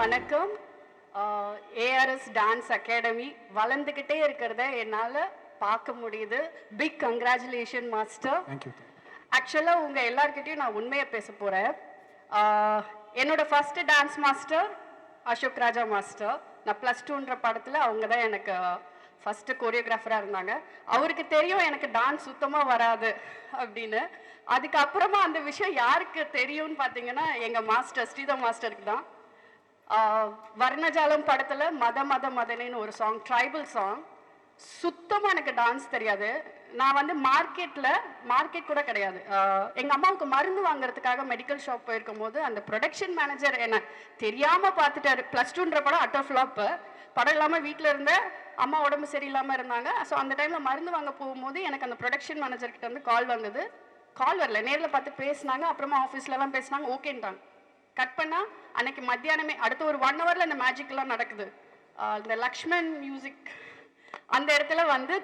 வணக்கம். ARS dance academy வளர்ந்துக்கிட்டே இருக்கிறத என்னால் பார்க்க முடியுது. Big congratulation master. தேங்க்யூ. ஆக்சுவலாக உங்கள் எல்லார்கிட்டையும் நான் உண்மையை பேச போகிறேன். என்னோட first dance master Ashok Raja master. நான் +2ன்ற படத்தில் அவங்க தான் எனக்கு ஃபஸ்ட்டு கோரியோகிராஃபராக இருந்தாங்க. அவருக்கு தெரியும் எனக்கு டான்ஸ் சுத்தமாக வராது அப்படின்னு. அதுக்கப்புறமா அந்த விஷயம் யாருக்கு தெரியும்னு பார்த்தீங்கன்னா எங்கள் மாஸ்டர் ஸ்ரீதர் மாஸ்டருக்கு தான். வர்ணஜாலம் படத்தில் மதனேன்னு ஒரு சாங், ட்ரைபல் சாங். சுத்தமாக எனக்கு டான்ஸ் தெரியாது. நான் வந்து மார்க்கெட் கூட கிடையாது. எங்கள் அம்மாவுக்கு மருந்து வாங்குறதுக்காக மெடிக்கல் ஷாப் போயிருக்கும் போது அந்த ப்ரொடக்ஷன் மேனேஜர் என்ன தெரியாமல் பார்த்துட்டாரு. +2ன்ற படம் அட்டர் ஃப்ளாப்பு. படம் இல்லாமல் வீட்டில் இருந்த அம்மா உடம்பு சரியில்லாமல் இருந்தாங்க. ஸோ அந்த டைமில் மருந்து வாங்க போகும்போது எனக்கு அந்த ப்ரொடக்ஷன் மேனேஜர்கிட்ட வந்து கால் வந்தது. கால் வரல, நேரில் பார்த்து பேசினாங்க. அப்புறமா ஆஃபீஸ்லலாம் பேசினாங்க, ஓகேன்ட்டாங்க. கட் பண்ணால் அன்னைக்கு மத்தியானமே அடுத்த ஒரு 1 ஹவரில் அந்த மேஜிக்லாம் நடக்குது. இந்த லக்ஷ்மண் மியூசிக் அந்த இடத்துல வந்து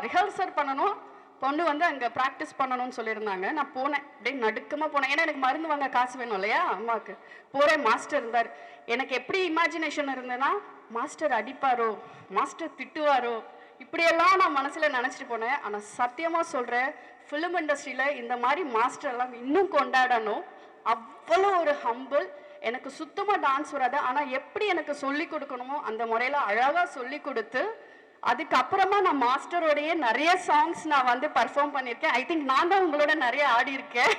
ரிஹர்சல் பண்ணணும், பொண்ணு வந்து அங்கே ப்ராக்டிஸ் பண்ணணும்னு சொல்லியிருந்தாங்க. நான் போனேன், அப்படியே நடுக்கமாக போனேன். ஏன்னா எனக்கு மருந்து வாங்க காசு வேணும் இல்லையா அம்மாவுக்கு. போகிறேன், மாஸ்டர் இருந்தார். எனக்கு எப்படி இமேஜினேஷன் இருந்ததுன்னா மாஸ்டர் அடிப்பாரோ, மாஸ்டர் திட்டுவாரோ, இப்படியெல்லாம் நான் மனசில் நினச்சிட்டு போனேன். ஆனால் சத்தியமாக சொல்கிறேன், ஃபிலிம் இண்டஸ்ட்ரியில் இந்த மாதிரி மாஸ்டர்லாம் இன்னும் கொண்டாடணும். அவ்வளோ ஒரு ஹம்பிள். எனக்கு சுத்தமாக டான்ஸ் வராது, ஆனால் எப்படி எனக்கு சொல்லி கொடுக்கணுமோ அந்த முறையில் அழகாக சொல்லி கொடுத்து அதுக்கப்புறமா நான் மாஸ்டரோடையே நிறைய சாங்ஸ் நான் வந்து பர்ஃபார்ம் பண்ணியிருக்கேன். ஐ திங்க் நான் தான் உங்களோட நிறைய ஆடி இருக்கேன்.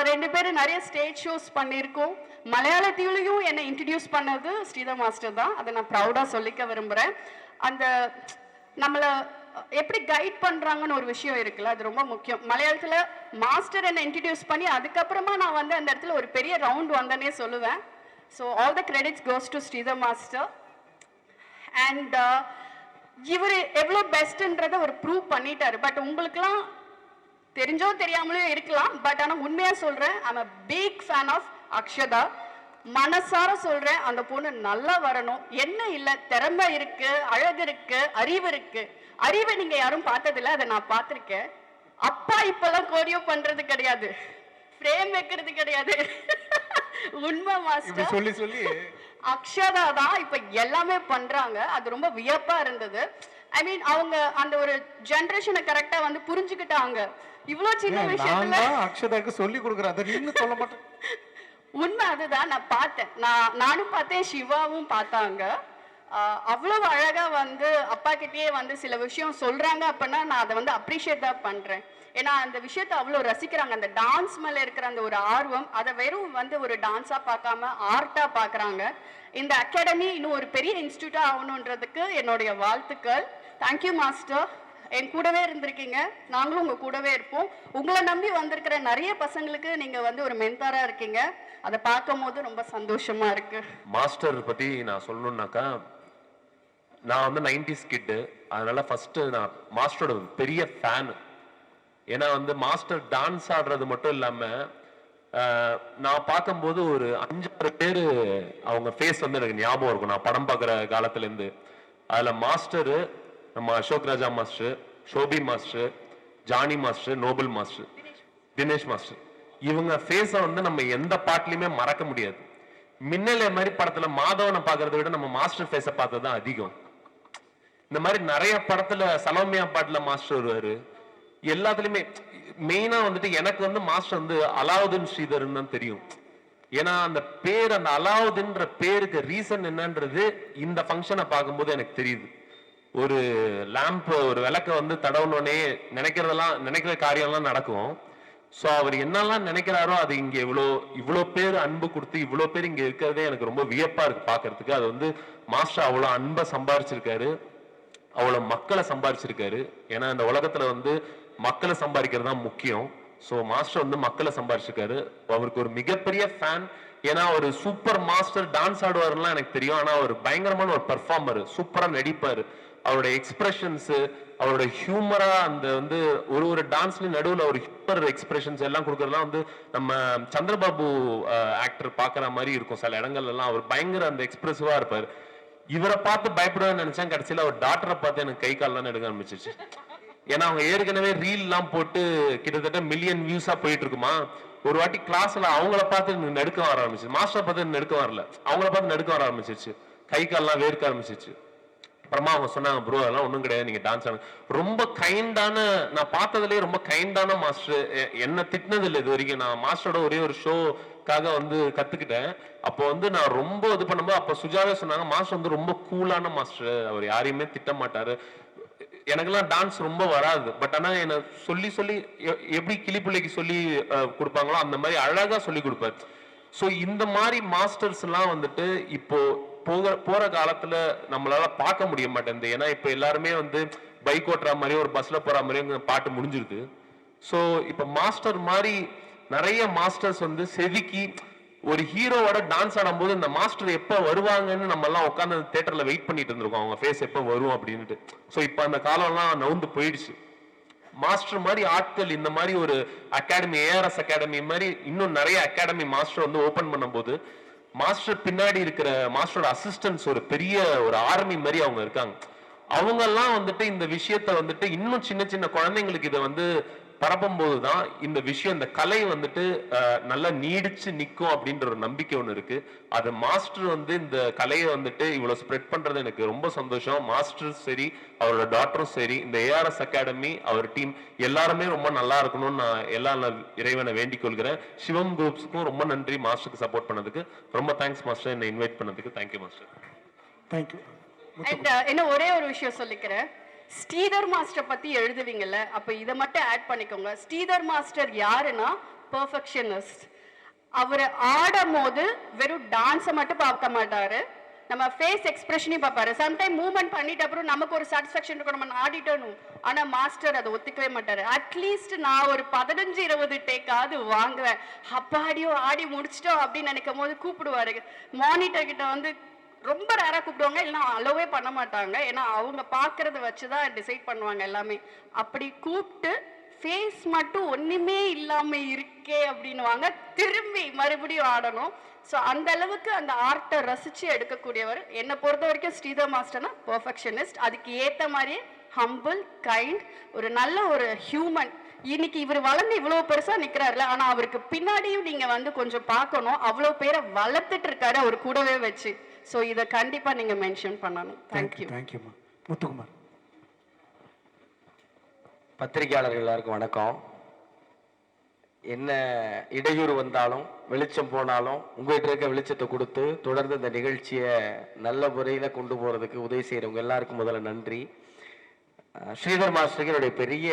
2 பேரும் நிறைய ஸ்டேஜ் ஷோஸ் பண்ணியிருக்கோம். மலையாளத்திலையும் என்னை இன்ட்ரடியூஸ் பண்ணது ஸ்ரீதர் மாஸ்டர் தான். அதை நான் ப்ரௌடாக சொல்லிக்க விரும்புகிறேன். அந்த நம்மளை எப்படி கைட் பண்ணுறாங்கன்னு ஒரு விஷயம் இருக்குல்ல, அது ரொம்ப முக்கியம். மலையாளத்தில் மாஸ்டர் என்னை இன்ட்ரடியூஸ் பண்ணி அதுக்கப்புறமா நான் வந்து அந்த இடத்துல ஒரு பெரிய ரவுண்ட் வந்தேன்னே சொல்லுவேன். So all the credits goes to Sridhar master. And இவர் எவ்வளோ பெஸ்ட்ன்றதை ஒரு ப்ரூவ் பண்ணிட்டாரு. பட் உங்களுக்குலாம் தெரிஞ்சோ தெரியாமலே இருக்கலாம். பட் ஆனால் உண்மையாக சொல்கிறேன், I'm a big fan of Akshata. மனசார சொல்கிறேன், அந்த பொண்ணு நல்லா வரணும். என்ன இல்லை, திறமை இருக்கு, அழகு இருக்கு, அறிவு இருக்கு. அறிவை நீங்கள் யாரும் பார்த்ததில்ல, அதை நான் பார்த்துருக்கேன். அப்பா இப்போல்லாம் கோரியோ பண்ணுறது கிடையாது, ஃப்ரேம் வைக்கிறது கிடையாது. உண்மை மாஸ்டர் சொல்லி சொல்லி அக்ஷதா தான் இப்ப எல்லாமே பண்றாங்க. அது ரொம்ப வியப்பா இருந்தது. ஐ மீன் அவங்க அந்த ஒரு ஜெனரேஷனை கரெக்டா வந்து புரிஞ்சுக்கிட்டாங்க. இவ்வளவு சின்ன விஷயத்துல அக்ஷதாக்கு சொல்லி கொடுக்குறேன், சொல்ல மாட்டேன். உண்மை அதுதான். நான் பார்த்தேன், நானும் பார்த்தேன், சிவாவும் பார்த்தாங்க. அவ்வளவு அழகா வந்து அப்பா கிட்டேயே வந்து சில விஷயம் சொல்றாங்க அப்படின்னா நான் அதை வந்து அப்ரிஷியேட் தான் பண்றேன். ஏன்னா அந்த விஷயத்தை அவ்வளோ ரசிக்கிறாங்க. அந்த டான்ஸ் மேலே இருக்கிற அந்த ஒரு ஆர்வம், அதை வெறும் வந்து ஒரு டான்ஸாக பார்க்காம ஆர்ட்டாக பார்க்குறாங்க. இந்த அகாடமி இன்னும் ஒரு பெரிய இன்ஸ்டியூட்டாக ஆகணுன்றதுக்கு என்னுடைய வாழ்த்துக்கள். தேங்க்யூ மாஸ்டர், என் கூடவே இருந்திருக்கீங்க, நாங்களும் உங்கள் கூடவே இருப்போம். உங்களை நம்பி வந்திருக்கிற நிறைய பசங்களுக்கு நீங்கள் வந்து ஒரு மென்டாராக இருக்கீங்க. அதை பார்க்கும் போது ரொம்ப சந்தோஷமா இருக்கு. மாஸ்டர் பற்றி நான் சொல்லணுன்னாக்கா, நான் வந்து 90s கிட்டு, அதனால ஃபர்ஸ்ட் நான் மாஸ்டரோட பெரிய ஃபேனு. ஏன்னா வந்து மாஸ்டர் டான்ஸ் ஆடுறது மட்டும் இல்லாம நான் பார்க்கும்போது ஒரு 5-6 பேர் அவங்க ஃபேஸ் வந்து எனக்கு ஞாபகம் இருக்கும், நான் படம் பார்க்குற காலத்துல இருந்து. அதுல மாஸ்டரு, நம்ம Ashok Raja master, Shobi master, Jani master, Noble master, Dinesh master, இவங்க ஃபேஸை வந்து நம்ம எந்த பாட்டுலையுமே மறக்க முடியாது. மின்னலே மாதிரி படத்துல மாதவனை பார்க்கறத விட நம்ம மாஸ்டர் ஃபேஸை பார்த்தது தான் அதிகம். இந்த மாதிரி நிறைய படத்துல சலோமியா பாட்டுல மாஸ்டர் வருவாரு. எல்லாத்துலயுமே மெயினா வந்துட்டு எனக்கு வந்து மாஸ்டர் வந்து அலாவுதீன் ஸ்ரீதர்ன்னு தான் தெரியும். ஏன்னா அந்த பேர், அந்த அலாவுதீன்ற பேருக்கு ரீசன் என்னன்றது இந்த ஃபங்க்ஷனை பார்க்கும்போது எனக்கு தெரியுது. ஒரு லேம்ப், ஒரு விளக்க வந்து தடவுனோடனே நினைக்கிற காரியம்லாம் நடக்கும். ஸோ அவர் என்னெல்லாம் நினைக்கிறாரோ அது இங்க இவ்வளோ பேர் அன்பு கொடுத்து இவ்வளோ பேர் இங்க இருக்கிறதே எனக்கு ரொம்ப வியப்பா இருக்கு பார்க்கறதுக்கு. அது வந்து மாஸ்டர் அவ்வளோ அன்பை சம்பாரிச்சிருக்காரு, அவ்வளோ மக்களை சம்பாரிச்சிருக்காரு. ஏன்னா இந்த உலகத்துல வந்து மக்களை சம்பாதிக்கிறது தான் முக்கியம். ஸோ மாஸ்டர் வந்து மக்களை சம்பாதிச்சிருக்காரு. அவருக்கு ஒரு மிகப்பெரிய ஃபேன். ஏன்னா ஒரு சூப்பர் மாஸ்டர், டான்ஸ் ஆடுவாருலாம் எனக்கு தெரியும், ஆனால் அவர் பயங்கரமான ஒரு பெர்ஃபார்மர், சூப்பரா நடிப்பாரு. அவருடைய எக்ஸ்பிரஷன்ஸ், அவரோட ஹியூமரா, அந்த வந்து ஒரு டான்ஸ்ல நடுவில் ஒரு ஹியூமர் எக்ஸ்பிரஷன்ஸ் எல்லாம் கொடுக்கறதுலாம் வந்து நம்ம சந்திரபாபு ஆக்டர் பார்க்குற மாதிரி இருக்கும் சில இடங்கள்ல எல்லாம். அவர் பயங்கர அந்த எக்ஸ்பிரசிவா இருப்பார். இவரை பார்த்து பயப்படுவேன்னு நினைச்சேன், கடைசியில் அவர் டாக்டரை பார்த்து எனக்கு கை கால்லாம் எடுக்க ஆரம்பிச்சிச்சு. ஏன்னா அவங்க ஏற்கனவே ரீல் எல்லாம் போட்டு கிட்டத்தட்ட மில்லியன் வியூஸா போயிட்டு இருக்குமா. ஒரு வாட்டி கிளாஸ்ல அவங்கள பார்த்து நடுக்க வர ஆரம்பிச்சு, மாஸ்டர் பார்த்து நடுக்க வரல, அவங்கள பார்த்து நடுக்க வர ஆரம்பிச்சிருச்சு, கை கால்லாம் வேர்க்க ஆரம்பிச்சிருச்சு. அப்புறமா அவங்க சொன்னாங்க, ப்ரோ அதெல்லாம் ஒன்றும் கிடையாது, நீங்க டான்ஸ் ஆடுங்க. ரொம்ப கைண்டான, நான் பார்த்ததுலேயே ரொம்ப கைண்டான மாஸ்டர். என்ன திட்டினது இல்லை இது வரைக்கும். நான் மாஸ்டரோட ஒரே ஒரு ஷோக்காக வந்து கத்துக்கிட்டேன். அப்போ வந்து நான் ரொம்ப இது பண்ணும்போது அப்போ சுஜாவே சொன்னாங்க, மாஸ்டர் வந்து ரொம்ப கூலான மாஸ்டர், அவர் யாரையுமே திட்ட மாட்டாரு. எனக்கெல்லாம் டான்ஸ் ரொம்ப வராது, பட் ஆனா என்ன சொல்லி சொல்லி எப்படி கிளிப்பிள்ளைக்கு சொல்லி கொடுப்பாங்களோ அந்த மாதிரி அழகா சொல்லி கொடுப்பாரு. ஸோ இந்த மாதிரி மாஸ்டர்ஸ் எல்லாம் வந்துட்டு இப்போ போற காலத்துல நம்மளால பார்க்க முடிய மாட்டேங்குது. ஏன்னா இப்ப எல்லாருமே வந்து பைக் ஓட்டுற மாதிரியும் ஒரு பஸ்ல போற மாதிரியும் பாட்டு முடிஞ்சிருது. ஸோ இப்ப மாஸ்டர் மாதிரி நிறைய மாஸ்டர்ஸ் வந்து செதுக்கி ஒரு ஹீரோவோட டான்ஸ் ஆடும்போது இந்த மாஸ்டர் எப்ப வருவாங்கன்னு நம்ம எல்லாம் உட்காந்து தியேட்டர்ல வெயிட் பண்ணிட்டு இருந்திருக்கோம், அவங்க ஃபேஸ் எப்ப வரும் அப்படின்ட்டு. ஸோ இப்ப அந்த காலம்லாம் நவுந்து போயிடுச்சு. மாஸ்டர் மாதிரி ஆட்கள் இந்த மாதிரி ஒரு அகாடமி, ஏஆர்எஸ் அகாடமி மாதிரி இன்னும் நிறைய அகாடமி மாஸ்டர் வந்து ஓபன் பண்ணும்போது மாஸ்டர் பின்னாடி இருக்கிற மாஸ்டரோட அசிஸ்டன்ஸ் ஒரு பெரிய ஒரு ஆர்மி மாதிரி அவங்க இருக்காங்க. அவங்க எல்லாம் வந்துட்டு இந்த விஷயத்த வந்துட்டு இன்னும் சின்ன சின்ன குழந்தைங்களுக்கு இதை வந்து பரப்பும் போதுதான் இந்த விஷயம், இந்த கலை வந்துட்டு நல்லா நீடிச்சு நிற்கும் அப்படின்ற ஒரு நம்பிக்கை ஒண்ணு இருக்கு. அது மாஸ்டர் வந்து இந்த கலையை வந்துட்டு இவ்வளவு ஸ்ப்ரெட் பண்றது எனக்கு ரொம்ப சந்தோஷம். மாஸ்டர் சரி, அவரோட டாக்டரும் சரி, இந்த ஏஆர்எஸ் அகாடமி அவர் டீம் எல்லாருமே ரொம்ப நல்லா இருக்கணும்னு நான் எல்லா இறைவனை வேண்டிக் கொள்கிறேன். சிவம் குரூப்ஸ்க்கும் ரொம்ப நன்றி, மாஸ்டருக்கு சப்போர்ட் பண்ணதுக்கு ரொம்ப தேங்க்ஸ் மாஸ்டர், என்னை இன்வைட் பண்ணதுக்கு. Thank you master. தேங்க்யூ. அண்ட் என்ன ஒரே ஒரு விஷயம் சொல்லிக்கிறேன், ஸ்ரீதர் மாஸ்டர் பத்தி எழுதுவீங்கல்ல, அப்ப இதை மட்டும் ஆட் பண்ணிக்கோங்க. ஸ்ரீதர் மாஸ்டர் யாருன்னா பெர்ஃபெக்ஷனிஸ்ட். அவர் ஆடும் போது வெறும் டான்ஸை மட்டும் பார்க்க மாட்டாரு, நம்ம ஃபேஸ் எக்ஸ்பிரஷனையும் பார்ப்பாரு. சம்டைம் மூவ்மெண்ட் பண்ணிட்டு அப்புறம் நமக்கு ஒரு சாட்டிஸ்ஃபேக்ஷன் இருக்கும், நம்ம ஆடிட்டணும். ஆனா மாஸ்டர் அதை ஒத்துக்கவே மாட்டாரு. அட்லீஸ்ட் நான் ஒரு 15-20 டேக்காவது வாங்குவேன். அப்பாடியோ ஆடி முடிச்சிட்டோம் அப்படின்னு நினைக்கும் போது கூப்பிடுவாரு. மானிட்டர் கிட்ட வந்து ரொம்ப ரேராக கூப்பிடுவாங்க, இல்லைன்னா அலோவே பண்ண மாட்டாங்க. ஏன்னா அவங்க பார்க்கறத வச்சுதான் டிசைட் பண்ணுவாங்க எல்லாமே. அப்படி கூப்பிட்டு ஃபேஸ் மட்டும் ஒண்ணுமே இல்லாம இருக்கே அப்படின்னுவாங்க, திரும்பி மறுபடியும் ஆடணும். ஸோ அந்த அளவுக்கு அந்த ஆர்ட்டை ரசிச்சு எடுக்கக்கூடியவர். என்னை பொறுத்த வரைக்கும் ஸ்ரீதர் மாஸ்டர்னா பெர்ஃபெக்ஷனிஸ்ட். அதுக்கு ஏற்ற மாதிரியே ஹம்பிள், கைண்ட், ஒரு நல்ல ஒரு ஹியூமன். இன்னைக்கு இவர் வளர்ந்து இவ்வளவு பெருசா நிக்கிறாருல, ஆனா அவருக்கு பின்னாடியும் நீங்க வந்து கொஞ்சம் பார்க்கணும். அவ்வளவு பேரை வளர்த்துட்டு இருக்காரு அவர் கூடவே வச்சு. ஸோ இதை கண்டிப்பா நீங்க மென்ஷன் பண்ணணும். தேங்க்யூ. தேங்க்யூமா. முத்துக்குமார். பத்திரிகையாளர்கள் எல்லாருக்கும் வணக்கம். என்ன இடையூறு வந்தாலும் வெளிச்சம் போனாலும் உங்கள்கிட்ட இருக்க வெளிச்சத்தை கொடுத்து தொடர்ந்து இந்த நிகழ்ச்சியை நல்ல முறையில் கொண்டு போகிறதுக்கு உதவி செய்கிறவங்க எல்லாருக்கும் முதல்ல நன்றி. ஸ்ரீதர் மாஸ்டருக்கு என்னுடைய பெரிய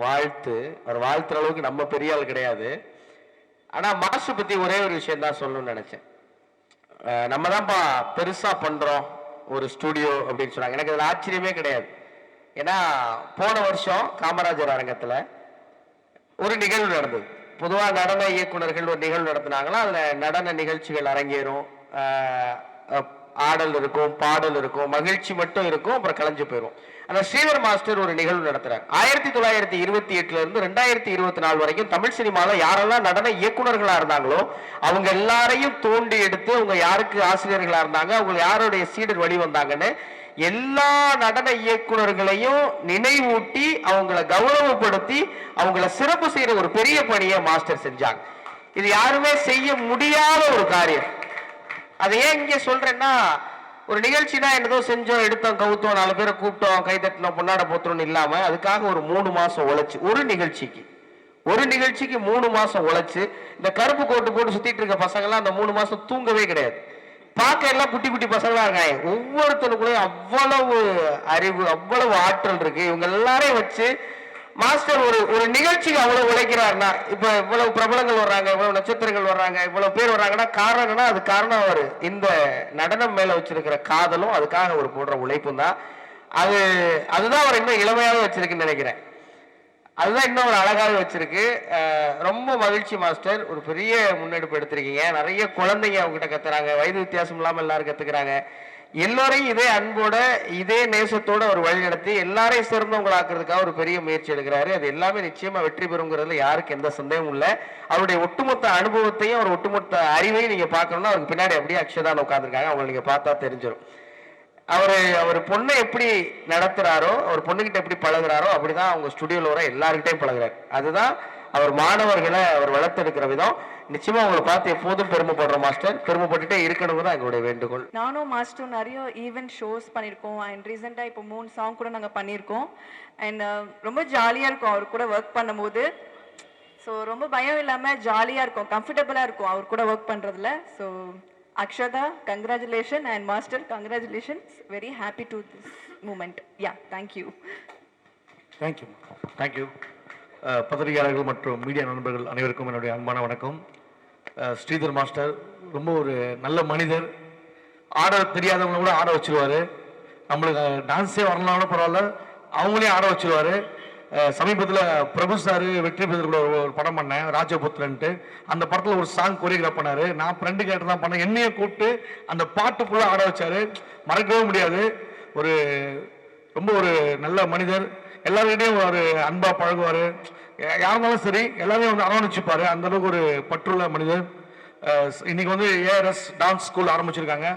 வாழ்த்து. அவர் வாழ்த்துற அளவுக்கு நம்ம பெரிய ஆள் கிடையாது. ஆனால் மாஸ்டர் பற்றி ஒரே ஒரு விஷயம் தான் சொல்லணும்னு நினச்சேன். நம்ம தான்ப்பா பெருசாக பண்ணுறோம் ஒரு ஸ்டூடியோ அப்படின்னு சொன்னாங்க. எனக்கு அதில் ஆச்சரியமே கிடையாது. ஏன்னா போன வருஷம் காமராஜர் அரங்கத்தில் ஒரு நிகழ்வு நடந்தது. பொதுவாக நடன இயக்குனர்கள் ஒரு நிகழ்வு நடத்தினாங்களா, அதில் நடன நிகழ்ச்சிகள் அரங்கேறும், ஆடல் இருக்கும், பாடல் இருக்கும், மகிழ்ச்சி மட்டும் இருக்கும், அப்புறம் கலைஞ்சு போயிடும். ஆனால் ஸ்ரீதர் மாஸ்டர் ஒரு நிகழ்வு நடத்துறாரு. 1928 இருந்து 2024 வரைக்கும் தமிழ் சினிமாவில் யாரெல்லாம் நடன இயக்குனர்களா இருந்தாங்களோ அவங்க எல்லாரையும் தோண்டி எடுத்து அவங்க யாருக்கு ஆசிரியர்களா இருந்தாங்க, அவங்க யாருடைய சீடர் வழி வந்தாங்கன்னு எல்லா நடன இயக்குனர்களையும் நினைவூட்டி அவங்களை கௌரவப்படுத்தி அவங்கள சிறப்பு செய்யற ஒரு பெரிய பணியை மாஸ்டர் செஞ்சாங்க. இது யாருமே செய்ய முடியாத ஒரு காரியம். அதை ஏன் இங்கே சொல்றேன்னா, ஒரு நிகழ்ச்சினா என்னதோ செஞ்சோம், எடுத்தோம், கவுத்தோம், 4 பேரை கூப்பிட்டோம், கை தட்டினோம், பொன்னாட போத்துறோம்னு இல்லாம அதுக்காக ஒரு 3 மாசம் உழைச்சு, ஒரு நிகழ்ச்சிக்கு 3 மாசம் உழைச்சு இந்த கருப்பு கோட்டு போட்டு சுத்திட்டு இருக்க பசங்க எல்லாம் அந்த 3 மாசம் தூங்கவே கிடையாது. பார்க்க எல்லாம் குட்டி குட்டி பசங்களா இருக்காங்க. ஒவ்வொருத்தருக்குள்ளேயும் அவ்வளவு அறிவு, அவ்வளவு ஆற்றல் இருக்கு. இவங்க எல்லாரையும் வச்சு மாஸ்டர் ஒரு நிகழ்ச்சிக்கு அவ்வளவு உழைக்கிறாருன்னா, இப்ப இவ்வளவு பிரபலங்கள் வர்றாங்க, இவ்வளவு நட்சத்திரங்கள் வர்றாங்க, இவ்வளவு பேர் வர்றாங்கன்னா காரணம் என்னன்னா, அது காரணம் அவர் இந்த நடனம் மேல வச்சிருக்கிற காதலும் அதுக்காக அவர் போடுற உழைப்பும் தான். அதுதான் அவர் இன்னும் இளமையாக வச்சிருக்குன்னு நினைக்கிறேன். அதுதான் இன்னும் ஒரு அழகாக வச்சிருக்கு. ரொம்ப மகிழ்ச்சி மாஸ்டர், ஒரு பெரிய முன்னெடுப்பு எடுத்திருக்கீங்க. நிறைய குழந்தைங்க அவங்ககிட்ட கத்துறாங்க, வயது வித்தியாசம் இல்லாமல் எல்லாரும் கத்துக்கிறாங்க. எல்லோரையும் இதே அன்போட இதே நேசத்தோட ஒரு வழி நடத்தி எல்லாரையும் சிறந்தவங்களாக்குறதுக்காக ஒரு பெரிய முயற்சி எடுக்கிறாரு. அது எல்லாமே நிச்சயமா வெற்றி பெறுங்கிறதுல யாருக்கு எந்த சந்தேகமும் இல்லை. அவருடைய ஒட்டுமொத்த அனுபவத்தையும் அவர் ஒட்டுமொத்த அறிவையும் நீங்க பார்க்கணும்னா அவருக்கு பின்னாடி அப்படியே அக்ஷதான் உட்காந்துருக்காங்க, அவங்களை நீங்க பார்த்தா தெரிஞ்சிடும். அவர் பொண்ணை எப்படி நடத்துறாரோ, அவர் பொண்ணுகிட்ட எப்படி பழகுறாரோ அப்படிதான் அவங்க ஸ்டுடியோல வர எல்லார்கிட்டையும் பழகுறாரு. அதுதான் அவர் மாணவர்களை அவர் வளர்த்தெடுக்கிற விதம் நிச்சயமா உங்களை பார்த்து எப்போதும் பெருமைப்படுற மாஸ்டர், பெருமைப்பட்டுட்டே இருக்கணும் தான் எங்களுடைய வேண்டுகோள். நானும் மாஸ்டரும் நிறைய ஈவெண்ட் ஷோஸ் பண்ணியிருக்கோம் அண்ட் ரீசெண்டாக இப்போ 3 சாங் கூட நாங்கள் பண்ணியிருக்கோம் அண்ட் ரொம்ப ஜாலியாக இருக்கும் அவர் கூட ஒர்க் பண்ணும்போது. ஸோ ரொம்ப பயம் இல்லாமல் ஜாலியாக இருக்கும், கம்ஃபர்டபுளாக இருக்கும் அவர் கூட ஒர்க் பண்ணுறதுல. So Akshata, congratulation and master congratulations. Very happy to this moment. Yeah, thank you. Thank you. Thank you. பத்திரிகையாளர்கள் மற்றும் மீடியா நண்பர்கள் அனைவருக்கும் என்னுடைய அன்பான வணக்கம். ஸ்ரீதர் மாஸ்டர் ரொம்ப ஒரு நல்ல மனிதர். ஆட தெரியாதவங்க கூட ஆட வச்சிருவாரு. நம்மளுக்கு டான்ஸே வரலாம்னு பரவாயில்ல, அவங்களே ஆட வச்சிருவாரு. சமீபத்தில் பிரபு சார் வெற்றி பெற்ற ஒரு படம் பண்ணேன், ராஜபுத்திரன்ட்டு. அந்த படத்தில் ஒரு சாங் கொரியோகிராஃப் பண்ணாரு. நான் ஃப்ரெண்டு கேட்டு தான் பண்ணேன். என்னையே கூப்பிட்டு அந்த பாட்டு ஃபுல்லாக ஆட வச்சாரு. மறக்கவே முடியாது. ஒரு ரொம்ப ஒரு நல்ல மனிதர். எல்லாருக்கிட்டையும் ஒரு அன்பா பழகுவார். யாருனாலும் சரி எல்லாரையும் வந்து அரவணைச்சிப்பாரு. அந்த அளவுக்கு ஒரு பற்றுள்ள மனிதர். இன்னைக்கு வந்து ஏஆர்எஸ் டான்ஸ் ஸ்கூல் ஆரம்பிச்சிருக்காங்க.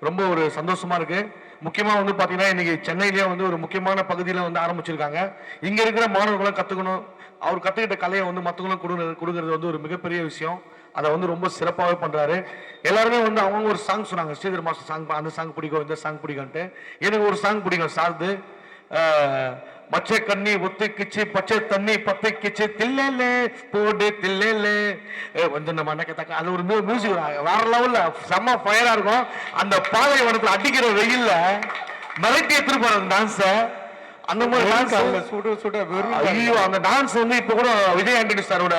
ரொம்ப ஒரு சந்தோஷமா இருக்கு. முக்கியமா வந்து பாத்தீங்கன்னா இன்னைக்கு சென்னையிலேயே வந்து ஒரு முக்கியமான பகுதியில வந்து ஆரம்பிச்சிருக்காங்க. இங்க இருக்கிற மாணவர்களும் கத்துக்கணும். அவர் கத்துக்கிட்ட கலையை வந்து மற்றவங்களும் கொடுக்கறது வந்து ஒரு மிகப்பெரிய விஷயம். அதை வந்து ரொம்ப சிறப்பாகவே பண்றாரு. எல்லாருமே வந்து அவங்க ஒரு சாங் சொன்னாங்க, ஸ்ரீதர் மாஸ்டர் சாங், அந்த சாங் பிடிக்கும், இந்த சாங் பிடிக்கும்ட்டு. எனக்கு ஒரு சாங் பிடிக்கும், சார்து மச்சை கண்ணி ஒத்துக்குச்சு, பச்சை தண்ணி பத்திக்குச்சு, தில்லே போடு தில்லே வந்து நம்ம நக்கத்தக்க. அது ஒரு மியூசிக் வேற லெவல்ல செம்ம ஃபயரா இருக்கும். அந்த பாதை வனத்துல அடிக்கிற வெயில்ல மிரட்டி எடுத்துட்டு போற டான்ஸ, அந்த மாதிரி டான்ஸ் சுட சுட வெறும் ஐயோ, அந்த டான்ஸ் வந்து இப்ப கூட விஜய் ஆண்டனி சாரோட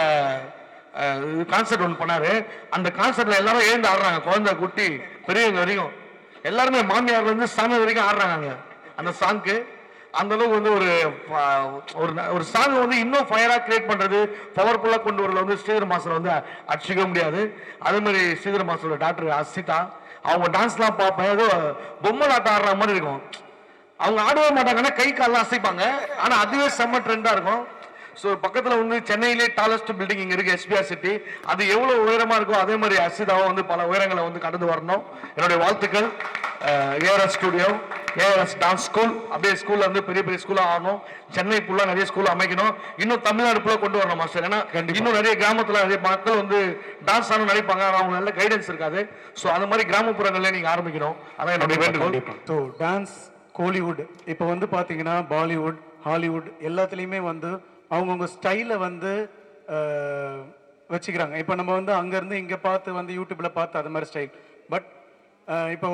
கான்சர்ட் ஒன்று பண்ணாரு. அந்த கான்சர்ட்ல எல்லாரும் எழுந்து ஆடுறாங்க, குழந்தை குட்டி பெரியவங்க வரைக்கும் எல்லாருமே, மாமியார்ல இருந்து சாமி வரைக்கும் ஆடுறாங்க அந்த சாங்க்கு. அந்த அளவுக்கு வந்து ஒரு சாங் வந்து இன்னும் ஃபயரா கிரியேட் பண்றது, பவர்ஃபுல்லா கொண்டு வரல வந்து ஸ்ரீதர் மாஸ்டர் வந்து அடிச்சிக்க முடியாது. அதே மாதிரி ஸ்ரீதர் மாஸ்டரோட டாக்டர் அசிதா, அவங்க டான்ஸ்லாம் பார்ப்பேன், ஏதோ பொம்மை ஆட்டம் ஆடுற மாதிரி இருக்கும். அவங்க ஆடவே மாட்டாங்கன்னா கை காலெல்லாம் அசைப்பாங்க, ஆனா அதுவே செம்ம ட்ரெண்டா இருக்கும். ஸோ பக்கத்தில் வந்து சென்னையிலே டாலஸ்ட் பில்டிங் இங்கே இருக்குது, எஸ்பிஆர் சிட்டி. அது எவ்வளோ உயரமாக இருக்கோ அதே மாதிரி அசிதாவும் வந்து பல உயரங்களை வந்து கடந்து வரணும். என்னுடைய வாழ்த்துக்கள். ARS studio, ARS dance school, அப்படியே ஸ்கூலில் வந்து பெரிய பெரிய ஸ்கூலாக ஆகணும். சென்னை ஃபுல்லாக நிறைய ஸ்கூல் அமைக்கணும். இன்னும் தமிழ்நாடு ஃபுல்லாக கொண்டு வரணும் மாஸ்டர். ஏன்னா இன்னும் நிறைய கிராமத்தில் நிறைய மக்கள் வந்து டான்ஸ் ஆகணும்னு நினைப்பாங்க, ஆனால் அவங்க நல்ல கைடன்ஸ் இருக்காது. ஸோ அந்த மாதிரி கிராமப்புறங்கள்லேயே நீங்கள் ஆரம்பிக்கணும். அதான் என்னுடைய வேண்டுகோள். ஸோ டான்ஸ் கோலிவுட் இப்போ வந்து பார்த்தீங்கன்னா பாலிவுட், ஹாலிவுட் எல்லாத்துலேயுமே வந்து அவங்கவுங்க ஸ்டைலை வந்து வச்சுக்கிறாங்க. இப்போ நம்ம வந்து அங்கேருந்து இங்கே பார்த்து வந்து யூடியூப்பில் பார்த்து அது மாதிரி ஸ்டைல். பட் இப்போ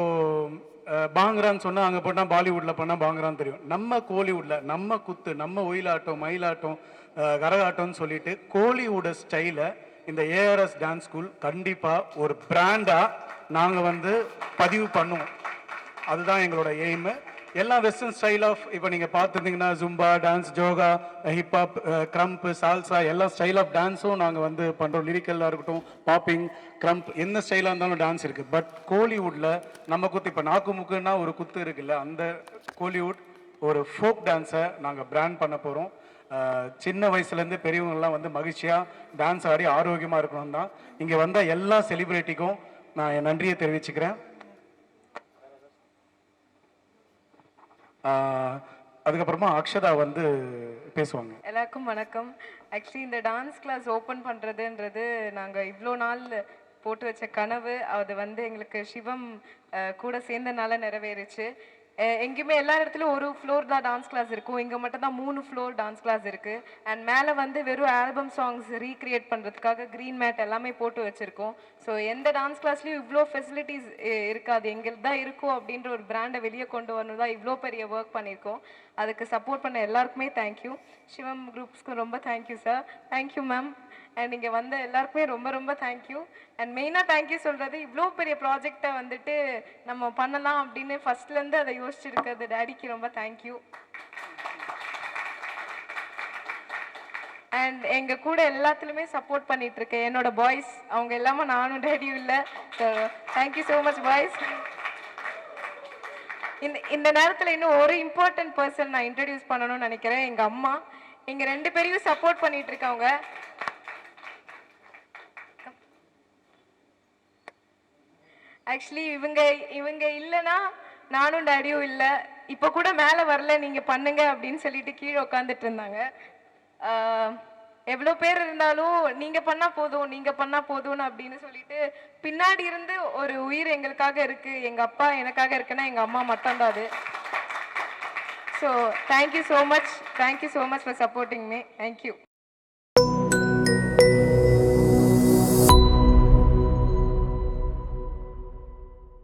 பாங்கரான்னு சொன்னால் அங்கே போனால் பாலிவுட்டில் போனால் பாங்கரான்னு தெரியும். நம்ம கோலிவுட்டில் நம்ம குத்து, நம்ம ஒயிலாட்டம், மயிலாட்டம், கரகாட்டம்னு சொல்லிட்டு கோலிவுட் ஸ்டைலை இந்த ஏஆர்எஸ் டான்ஸ் ஸ்கூல் கண்டிப்பாக ஒரு பிராண்டாக நாங்கள் வந்து பதிவு பண்ணுவோம். அதுதான் எங்களோட எய்மு. எல்லாம் வெஸ்டர்ன் ஸ்டைல் ஆஃப், இப்போ நீங்கள் பார்த்துருந்தீங்கன்னா Zumba dance, yoga, hip hop, krump, salsa, எல்லா ஸ்டைல் ஆஃப் டான்ஸும் நாங்கள் வந்து பண்ணுறோம். லிரிக்கலாக இருக்கட்டும், பாப்பிங், க்ரம்ப், என்ன ஸ்டைலாக இருந்தாலும் டான்ஸ் இருக்குது. பட் கோலிவுட்டில் நம்ம குத்து, இப்போ நாக்கு முக்குன்னா ஒரு குத்து இருக்குல்ல, அந்த கோலிவுட் ஒரு ஃபோக் டான்ஸை நாங்கள் பிராண்ட் பண்ண போகிறோம். சின்ன வயசுலேருந்து பெரியவங்கெல்லாம் வந்து மகிழ்ச்சியாக டான்ஸ் ஆடி ஆரோக்கியமாக இருக்கணும் தான். இங்கே வந்த எல்லா செலிப்ரிட்டிக்கும் நான் என் நன்றியை தெரிவிச்சுக்கிறேன். அதுக்கப்புறமா அக்ஷதா வந்து பேசுவாங்க. எல்லாருக்கும் வணக்கம். ஆக்சுவலி இந்த டான்ஸ் கிளாஸ் ஓப்பன் பண்ணுறதுன்றது நாங்கள் இவ்வளோ நாள் போட்டு வச்ச கனவு. அது வந்து எங்களுக்கு சிவம் கூட சேர்ந்தனால நிறைவேறுச்சு. எங்கேயுமே எல்லா இடத்துலையும் ஒரு ஃப்ளோர் தான் டான்ஸ் கிளாஸ் இருக்கும், இங்கே மட்டும் தான் 3 ஃப்ளோர் டான்ஸ் கிளாஸ் இருக்குது. அண்ட் மேலே வந்து வெறும் ஆல்பம் சாங்ஸ் ரீக்ரியேட் பண்ணுறதுக்காக க்ரீன் மேட் எல்லாமே போட்டு வச்சுருக்கோம். ஸோ எந்த டான்ஸ் கிளாஸ்லேயும் இவ்வளோ ஃபெசிலிட்டிஸ் இருக்காது. எங்களுக்கு தான் இருக்கும் அப்படின்ற ஒரு பிராண்டை வெளியே கொண்டு வரணும் தான் இவ்வளோ பெரிய ஒர்க் பண்ணியிருக்கோம். அதுக்கு சப்போர்ட் பண்ண எல்லாருக்குமே தேங்க்யூ. சிவம் குரூப்ஸ்க்கு ரொம்ப thank you sir. Thank you ma'am. And இங்கே வந்த எல்லாருக்குமே ரொம்ப ரொம்ப தேங்க்யூ. அண்ட் மெயினாக தேங்க்யூ சொல்கிறது, இவ்வளோ பெரிய ப்ராஜெக்டை வந்துட்டு நம்ம பண்ணலாம் அப்படின்னு ஃபஸ்ட்லேருந்து அதை யோசிச்சுருக்கிறது டேடிக்கு ரொம்ப தேங்க்யூ. அண்ட் எங்கள் கூட எல்லாத்துலேயுமே சப்போர்ட் பண்ணிட்டு இருக்கேன் என்னோட பாய்ஸ், அவங்க எல்லாமே நானும் டேடியும் இல்லை. So thank you so much boys. இந்த நேரத்தில் இன்னும் ஒரு இம்பார்ட்டன்ட் பர்சன் நான் இன்ட்ரடியூஸ் பண்ணணும்னு நினைக்கிறேன். எங்கள் அம்மா, எங்கள் 2 பேரையும் சப்போர்ட் பண்ணிட்டு இருக்காங்க. ஆக்சுவலி இவங்க இல்லைன்னா நானும் டேடியும் இல்லை. இப்போ கூட மேலே வரல, நீங்கள் பண்ணுங்க அப்படின்னு சொல்லிட்டு கீழே உட்காந்துட்டு இருந்தாங்க. எவ்வளோ பேர் இருந்தாலும் நீங்க பண்ணா போதும் நீங்க பண்ணா போதும்னு அப்படின்னு சொல்லிட்டு பின்னாடி இருந்து ஒரு உயிர் எங்களுக்காக இருக்கு, எங்க அப்பா எனக்காக இருக்குன்னா எங்க அம்மா மட்டும்தான் அது. So thank you so much for supporting me. Thank you.